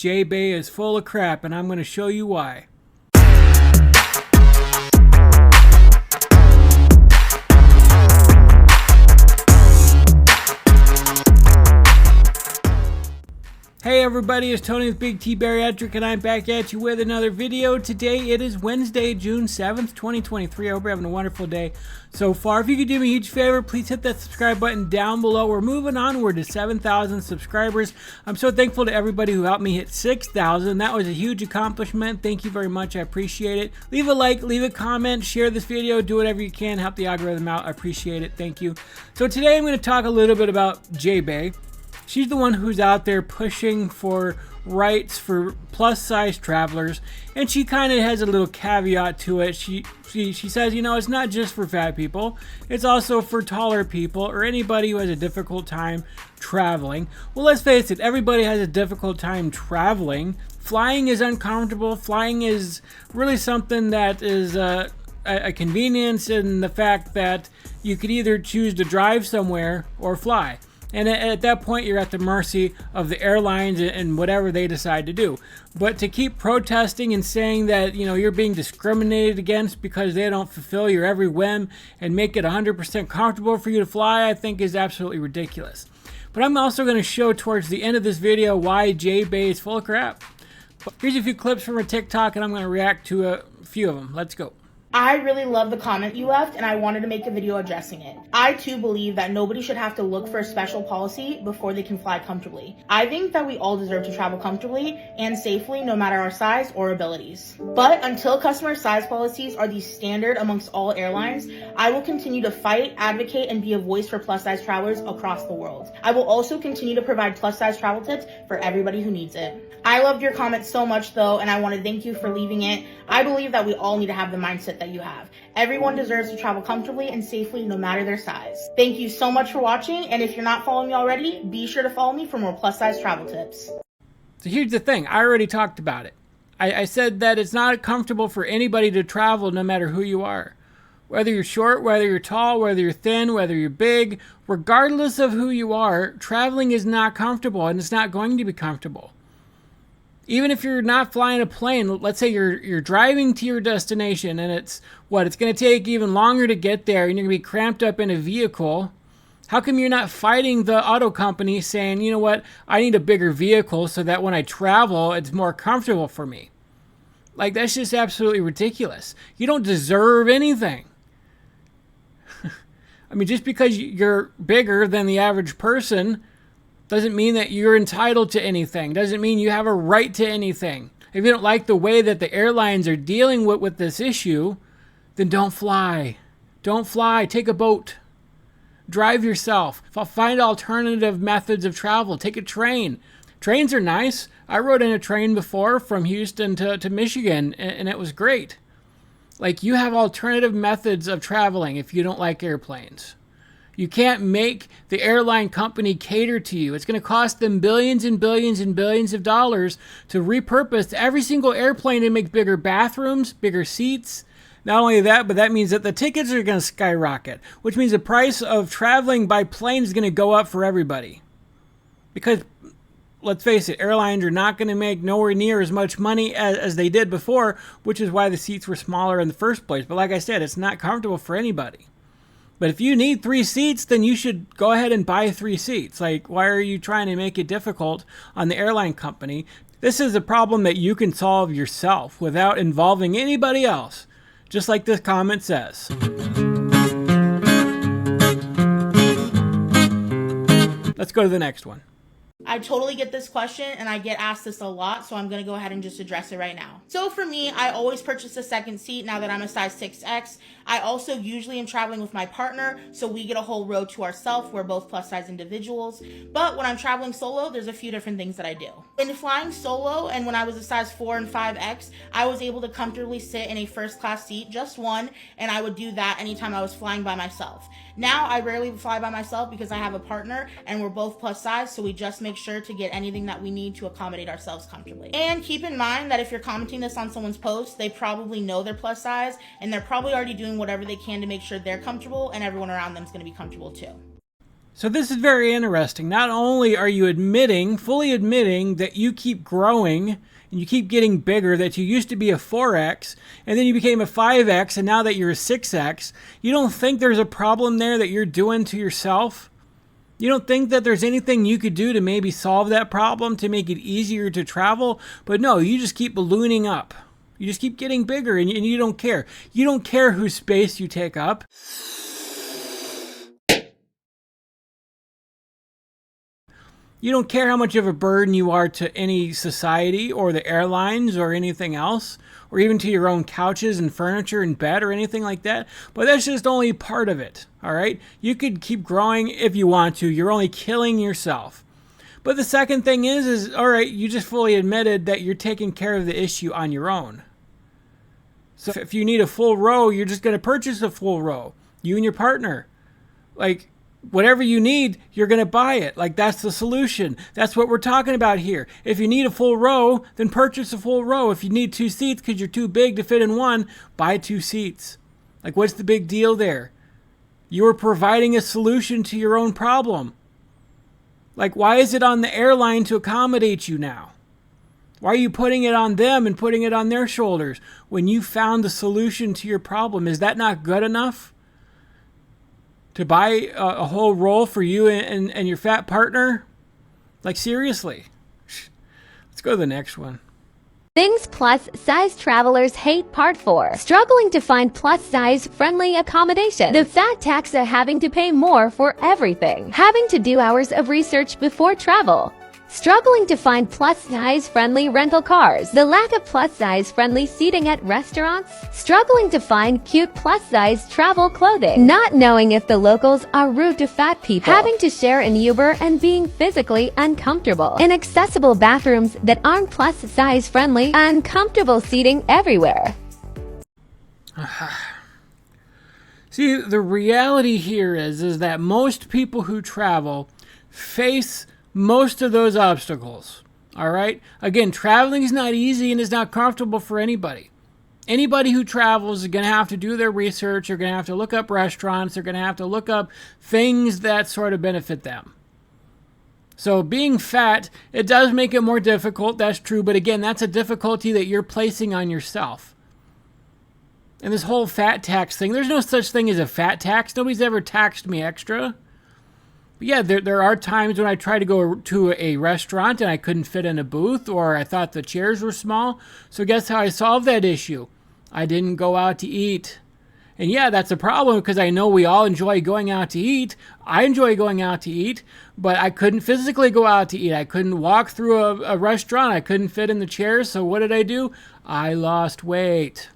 Jae Bae is full of crap, and I'm going to show you why. Hey everybody, it's Tony with Big T Bariatric, and I'm back at you with another video. Today it is Wednesday, June 7th, 2023. I hope you're having a wonderful day so far. If you could do me a huge favor, please hit that subscribe button down below. We're moving onward to 7,000 subscribers. I'm so thankful to everybody who helped me hit 6,000. That was a huge accomplishment. Thank you very much. I appreciate it. Leave a like, leave a comment, share this video, do whatever you can. Help the algorithm out. I appreciate it. Thank you. So today I'm going to talk a little bit about Jae Bae. She's the one who's out there pushing for rights for plus size travelers, and she kind of has a little caveat to it. She says, you know, it's not just for fat people, it's also for taller people or anybody who has a difficult time traveling. Well, let's face it, everybody has a difficult time traveling. Flying is uncomfortable. Flying is really something that is a convenience in the fact that you could either choose to drive somewhere or fly. And at that point, you're at the mercy of the airlines and whatever they decide to do. But to keep protesting and saying that, you know, you're being discriminated against because they don't fulfill your every whim and make it 100% comfortable for you to fly, I think is absolutely ridiculous. But I'm also going to show towards the end of this video why Jae Bae is full of crap. Here's a few clips from her TikTok, and I'm going to react to a few of them. Let's go. I really love the comment you left, and I wanted to make a video addressing it. I too believe that nobody should have to look for a special policy before they can fly comfortably. I think that we all deserve to travel comfortably and safely no matter our size or abilities. But until customer size policies are the standard amongst all airlines, I will continue to fight, advocate, and be a voice for plus size travelers across the world. I will also continue to provide plus size travel tips for everybody who needs it. I loved your comment so much though, and I want to thank you for leaving it. I believe that we all need to have the mindset that you have. Everyone deserves to travel comfortably and safely no matter their size. Thank you so much for watching, and if you're not following me already, be sure to follow me for more plus size travel tips. So here's the thing, I already talked about it. I said that it's not comfortable for anybody to travel no matter who you are. Whether you're short, whether you're tall, whether you're thin, whether you're big, regardless of who you are, traveling is not comfortable, and it's not going to be comfortable. Even if you're not flying a plane, let's say you're driving to your destination and it's going to take even longer to get there and you're going to be cramped up in a vehicle. How come you're not fighting the auto company saying, you know what, I need a bigger vehicle so that when I travel, it's more comfortable for me? Like, that's just absolutely ridiculous. You don't deserve anything. I mean, just because you're bigger than the average person doesn't mean that you're entitled to anything. Doesn't mean you have a right to anything. If you don't like the way that the airlines are dealing with this issue, then don't fly. Don't fly. Take a boat. Drive yourself. Find alternative methods of travel. Take a train. Trains are nice. I rode in a train before from Houston to Michigan, and it was great. Like, you have alternative methods of traveling if you don't like airplanes. You can't make the airline company cater to you. It's going to cost them billions and billions and billions of dollars to repurpose every single airplane and make bigger bathrooms, bigger seats. Not only that, but that means that the tickets are going to skyrocket, which means the price of traveling by plane is going to go up for everybody. Because, let's face it, airlines are not going to make nowhere near as much money as they did before, which is why the seats were smaller in the first place. But like I said, it's not comfortable for anybody. But if you need 3 seats, then you should go ahead and buy 3 seats. Like, why are you trying to make it difficult on the airline company? This is a problem that you can solve yourself without involving anybody else, just like this comment says. Let's go to the next one. I totally get this question, and I get asked this a lot, so I'm going to go ahead and just address it right now. So for me, I always purchase a second seat now that I'm a size 6X. I also usually am traveling with my partner, so we get a whole row to ourselves. We're both plus size individuals. But when I'm traveling solo, there's a few different things that I do. In flying solo, and when I was a size 4 and 5X, I was able to comfortably sit in a first class seat, just one, and I would do that anytime I was flying by myself. Now, I rarely fly by myself because I have a partner, and we're both plus size, so we just make sure to get anything that we need to accommodate ourselves comfortably. And keep in mind that if you're commenting this on someone's post, they probably know they're plus size, and they're probably already doing whatever they can to make sure they're comfortable and everyone around them is going to be comfortable too. So this is very interesting. Not only are you fully admitting that you keep growing and you keep getting bigger, that you used to be a 4X and then you became a 5X and now that you're a 6X, you don't think there's a problem there that you're doing to yourself? You don't think that there's anything you could do to maybe solve that problem, to make it easier to travel? But no, you just keep ballooning up. You just keep getting bigger and you don't care. You don't care whose space you take up. You don't care how much of a burden you are to any society or the airlines or anything else, or even to your own couches and furniture and bed or anything like that. But that's just only part of it, all right? You could keep growing if you want to. You're only killing yourself. But the second thing is all right, you just fully admitted that you're taking care of the issue on your own. So if you need a full row, you're just going to purchase a full row. You and your partner. Like, whatever you need, you're going to buy it. Like, that's the solution. That's what we're talking about here. If you need a full row, then purchase a full row. If you need 2 seats because you're too big to fit in one, buy 2 seats. Like, what's the big deal there? You are providing a solution to your own problem. Like, why is it on the airline to accommodate you now? Why are you putting it on them and putting it on their shoulders when you found the solution to your problem? Is that not good enough? To buy a whole roll for you and your fat partner? Like, seriously. Let's go to the next one. Things plus size travelers hate part 4. Struggling to find plus size friendly accommodation. The fat tax of having to pay more for everything. Having to do hours of research before travel. Struggling to find plus-size friendly rental cars. The lack of plus-size friendly seating at restaurants. Struggling to find cute plus-size travel clothing. Not knowing if the locals are rude to fat people. Having to share an Uber and being physically uncomfortable. Inaccessible bathrooms that aren't plus-size friendly. Uncomfortable seating everywhere. See, the reality here is that most people who travel face most of those obstacles, all right? Again, traveling is not easy and is not comfortable for anybody. Anybody who travels is going to have to do their research. They're going to have to look up restaurants. They're going to have to look up things that sort of benefit them. So being fat, it does make it more difficult. That's true. But again, that's a difficulty that you're placing on yourself. And this whole fat tax thing, there's no such thing as a fat tax. Nobody's ever taxed me extra. But yeah, there are times when I try to go to a restaurant and I couldn't fit in a booth, or I thought the chairs were small. So guess how I solved that issue? I didn't go out to eat. And yeah, that's a problem because I know we all enjoy going out to eat. I enjoy going out to eat, but I couldn't physically go out to eat. I couldn't walk through a restaurant. I couldn't fit in the chairs. So what did I do? I lost weight.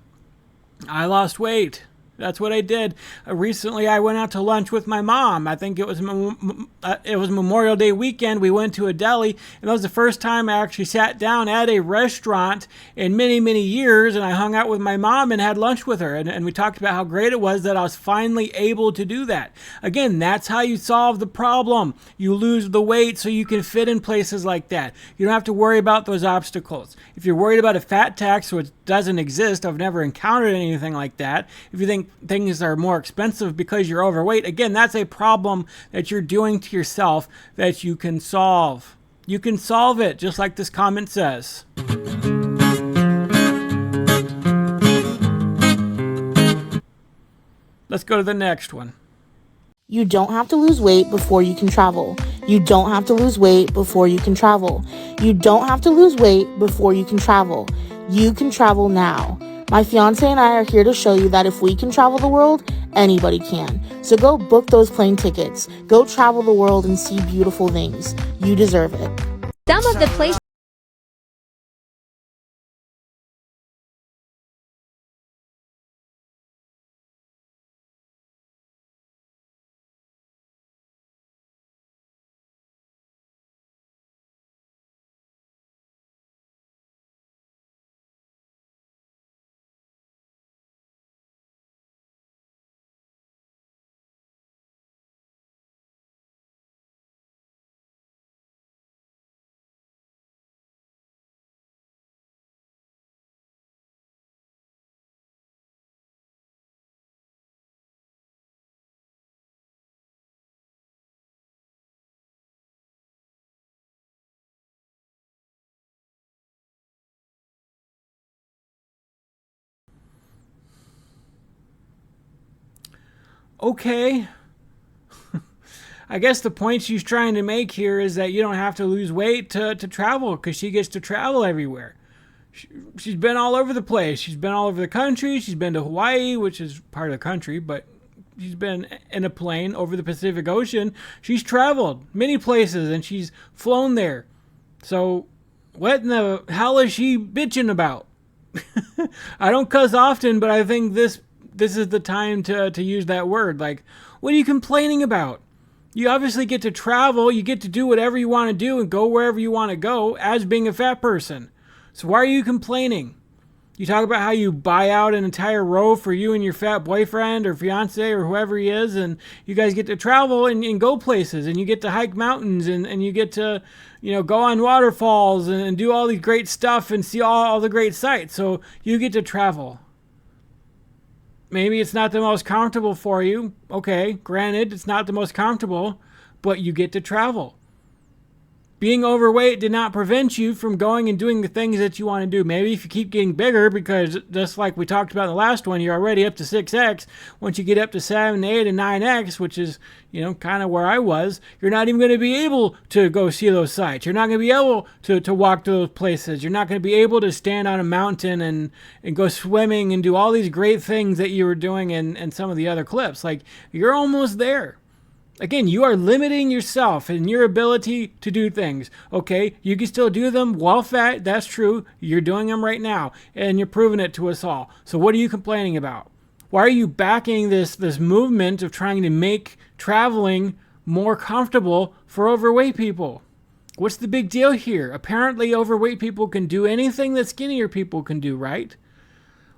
That's what I did. Recently, I went out to lunch with my mom. I think it was Memorial Day weekend. We went to a deli, and that was the first time I actually sat down at a restaurant in many, many years, and I hung out with my mom and had lunch with her, and we talked about how great it was that I was finally able to do that. Again, that's how you solve the problem. You lose the weight so you can fit in places like that. You don't have to worry about those obstacles. If you're worried about a fat tax, which doesn't exist, I've never encountered anything like that. If you think things are more expensive because you're overweight, again, that's a problem that you're doing to yourself that you can solve. You can solve it, just like this comment says. Let's go to the next one. You don't have to lose weight before you can travel. You don't have to lose weight before you can travel. You don't have to lose weight before you can travel. You can travel now. My fiance and I are here to show you that if we can travel the world, anybody can. So go book those plane tickets. Go travel the world and see beautiful things. You deserve it. Some of the places Okay. I guess the point she's trying to make here is that you don't have to lose weight to travel, because she gets to travel everywhere. She's been all over the place. She's been all over the country. She's been to Hawaii, which is part of the country, but she's been in a plane over the Pacific Ocean. She's traveled many places and she's flown there. So what in the hell is she bitching about? I don't cuss often, but I think this is the time to use that word. Like, what are you complaining about? You obviously get to travel. You get to do whatever you want to do and go wherever you want to go as being a fat person. So why are you complaining? You talk about how you buy out an entire row for you and your fat boyfriend or fiance or whoever he is, and you guys get to travel and go places, and you get to hike mountains, and you get to, go on waterfalls and do all these great stuff and see all the great sights. So you get to travel. Maybe it's not the most comfortable for you. Okay, granted, it's not the most comfortable, but you get to travel. Being overweight did not prevent you from going and doing the things that you want to do. Maybe if you keep getting bigger, because just like we talked about in the last one, you're already up to 6X. Once you get up to 7, 8, and 9X, which is, kind of where I was, you're not even going to be able to go see those sites. You're not going to be able to walk to those places. You're not going to be able to stand on a mountain and go swimming and do all these great things that you were doing in some of the other clips. Like, you're almost there. Again, you are limiting yourself and your ability to do things. Okay, you can still do them while fat. That's true. You're doing them right now, and you're proving it to us all. So what are you complaining about? Why are you backing this movement of trying to make traveling more comfortable for overweight people? What's the big deal here? Apparently, overweight people can do anything that skinnier people can do, right?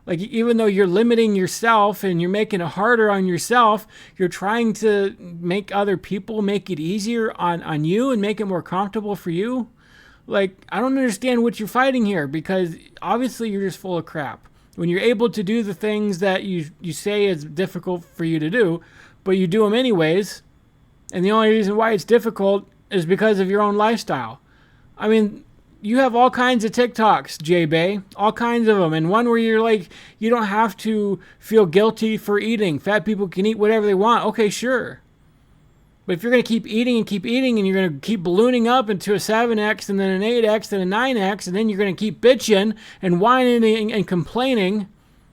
Like, even though you're limiting yourself and you're making it harder on yourself, you're trying to make other people make it easier on you and make it more comfortable for you. Like, I don't understand what you're fighting here, because obviously you're just full of crap. When you're able to do the things that you say is difficult for you to do, but you do them anyways, and the only reason why it's difficult is because of your own lifestyle. I mean, you have all kinds of TikToks, Jae Bae, all kinds of them. And one where you're like, you don't have to feel guilty for eating. Fat people can eat whatever they want. Okay, sure. But if you're going to keep eating and you're going to keep ballooning up into a 7X and then an 8X, then a 9X, and then you're going to keep bitching and whining and complaining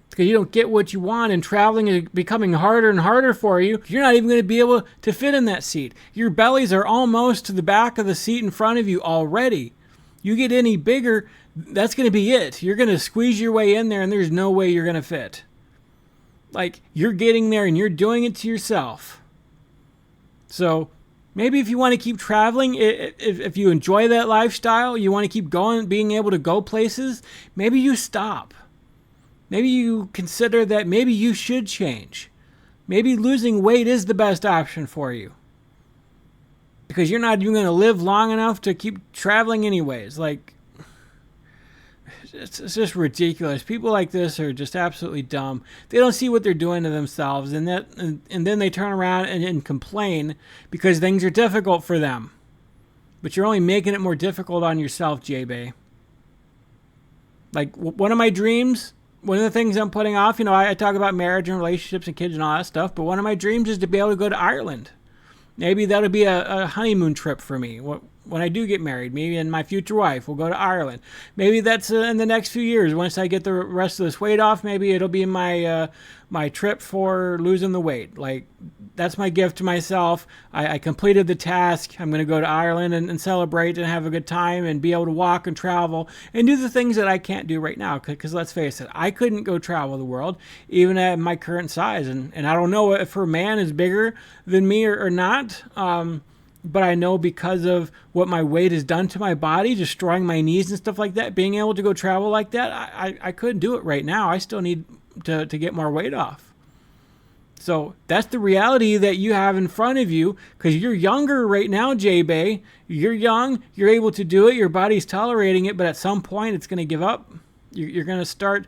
because you don't get what you want, and traveling is becoming harder and harder for you, you're not even going to be able to fit in that seat. Your bellies are almost to the back of the seat in front of you already. You get any bigger, that's going to be it. You're going to squeeze your way in there, and there's no way you're going to fit. Like, you're getting there, and you're doing it to yourself. So maybe if you want to keep traveling, if you enjoy that lifestyle, you want to keep going, being able to go places, maybe you stop. Maybe you consider that maybe you should change. Maybe losing weight is the best option for you, because you're not even going to live long enough to keep traveling anyways. Like, it's just ridiculous. People like this are just absolutely dumb. They don't see what they're doing to themselves, and then they turn around and complain because things are difficult for them. But you're only making it more difficult on yourself, Jae Bae. Like, one of my dreams, one of the things I'm putting off, I talk about marriage and relationships and kids and all that stuff, but one of my dreams is to be able to go to Ireland. Maybe that'll be a honeymoon trip for me when I do get married. Maybe and my future wife will go to Ireland. Maybe that's in the next few years. Once I get the rest of this weight off, maybe it'll be my my trip for losing the weight. Like, that's my gift to myself. I completed the task. I'm going to go to Ireland and celebrate and have a good time and be able to walk and travel and do the things that I can't do right now. Because let's face it, I couldn't go travel the world even at my current size. And I don't know if her man is bigger than me or not. But I know because of what my weight has done to my body, destroying my knees and stuff like that, being able to go travel like that, I couldn't do it right now. I still need to get more weight off. So that's the reality that you have in front of you, because you're younger right now, Jae Bae. You're young. You're able to do it. Your body's tolerating it, but at some point it's going to give up. You're going to start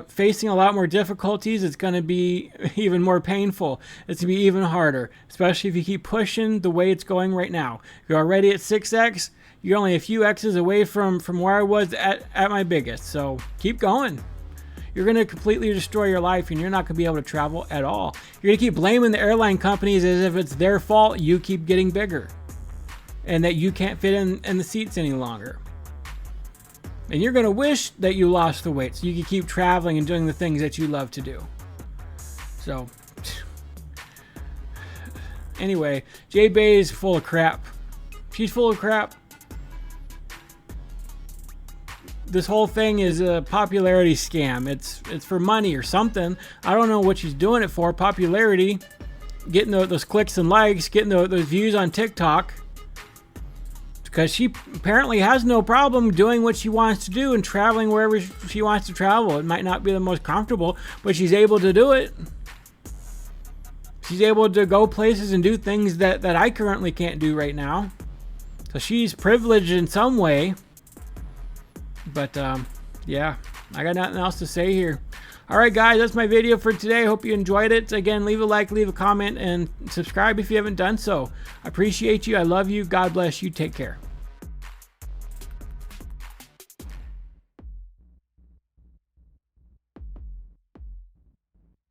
facing a lot more difficulties. It's going to be even more painful. It's going to be even harder, especially if you keep pushing the way it's going right now. You're already at 6X. You're only a few X's away from where I was at my biggest. So keep going. you're going to completely destroy your life and you're not going to be able to travel at all. You're going to keep blaming the airline companies as if it's their fault you keep getting bigger and that you can't fit in the seats any longer. And you're going to wish that you lost the weight so you can keep traveling and doing the things that you love to do. So, anyway, Jae Bae is full of crap. She's full of crap. This whole thing is a popularity scam. It's for money or something. I don't know what she's doing it for. Popularity, getting those clicks and likes, getting those views on TikTok. Because she apparently has no problem doing what she wants to do and traveling wherever she wants to travel. It might not be the most comfortable, but she's able to do it. She's able to go places and do things that I currently can't do right now. So she's privileged in some way. But yeah, I got nothing else to say here. All right, guys, that's my video for today. I hope you enjoyed it. Again, leave a like, leave a comment, and subscribe if you haven't done so. I appreciate you. I love you. God bless you. Take care.